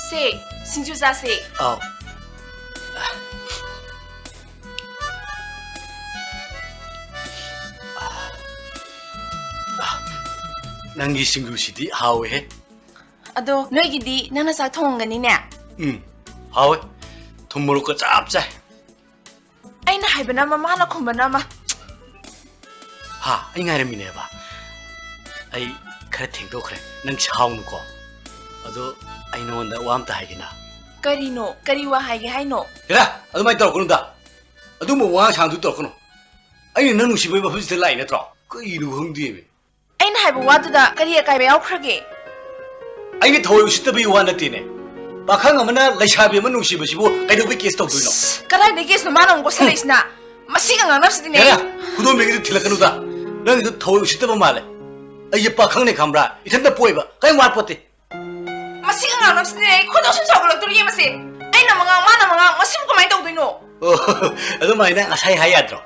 세, 신주자 세. 낭기 싱구시디 하오해? 아도 너희기디 나나 싹 통한가니네. 하오해. 돈 모를 거 짭짤. 아이나 하이바나 마마나 콤바나마. 하, 잉아이를 미네봐. 아이, 그래 탱도 그래. 난 차오는 거. 아도 아이 너한테 와암다 하기나. 까리노, 까리와 하이게 하이노. 야, 아도 많이 떨어놓는다. 아도 뭐 왕 장도 떨어놓노. 아니 너는 시부에 뭐 비슷해 라이네 들어. 그 이루 흥뒤에. 아이나 하이바 와두다 까리에 까이바 야우크라게. 아이게 더워 시더비 와나 뛰네. 박항 어머나 레샤비면 농시부시고 아이도 왜 계속 떨어놓노. 까라이 내게서 만원 거 살레이스나. 마시가 낭납시디네. 야, 구도 맥이도 틀라가누다. 너는 더워 시더비 말래. 아이 박항네 감라. 이탄다 보이봐. 가이 말 뻗대. 마시가 낭납시디네. 코도 숨사고라 뚫리게 마시. 아이나 마나 마시고 그만 떠도이노. 아도 마이나 아사이 하야드로.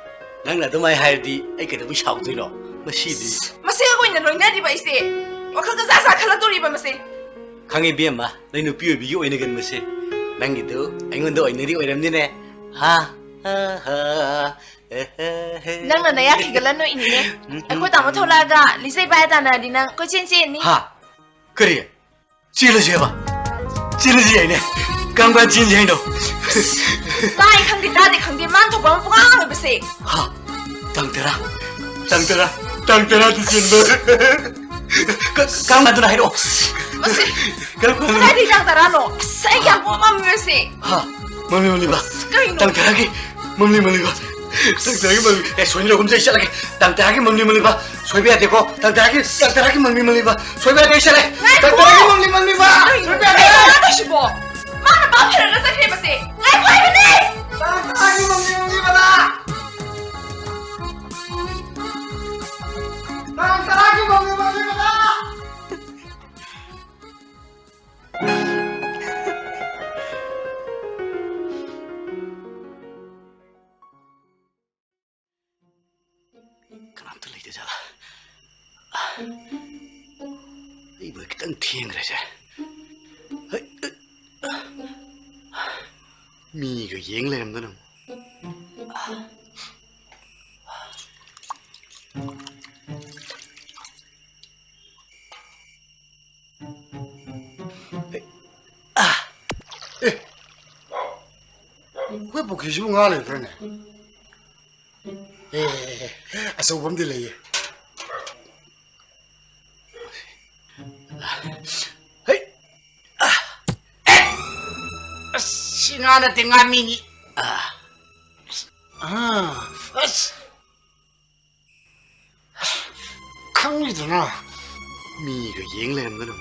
난 아도 마이 하야디 아이 그래도 뭐 샤우도이노. 마시디. 마시가 고 있는 로이나디바 이세. 와카가 자사 칼라 뚫리바 마시. 강의 비엠마 너희는 비오비기 오이는 것이 난기도 앵은도 오이늘이 오이람니네 하하하 낭나 나야 기갈라노 이니네 아코 다모 톨라가 리세이 바야다나 디나 코친치니 하 그래 찔러지해봐 찔러지해네 강관 진지해노 나이 강디 나디 강디 만토 범부강 베세 하 땅들아 두진다 강만두나 해로 마시 그렇고 나디 장다라노 사이야 뭐만 베세 하 멀리 봐 까이노 땅들하게 멀리 봐 땅들하게 멀리 손이로 검사 시작하게 땅들하게 멀리 봐 소비해야 되고 땅들하게 멀리 봐 소비해야 되기 시작해 땅들하게 멀리 봐 소비해야 돼 나도 마나 마페를 나사케 베세 아이고 아이네 땅들하게 멀리 봐라 땅들하게 멀리 봐라 그럼 들리잖아. 이거 이렇게 땡 튀는 거지. 미가 얘를 너는. 왜 보기 쉬운 거 하네 그러네. 아서 범들래. 신화나 땡아미니. 강리잖아. 미가 얘를 너는.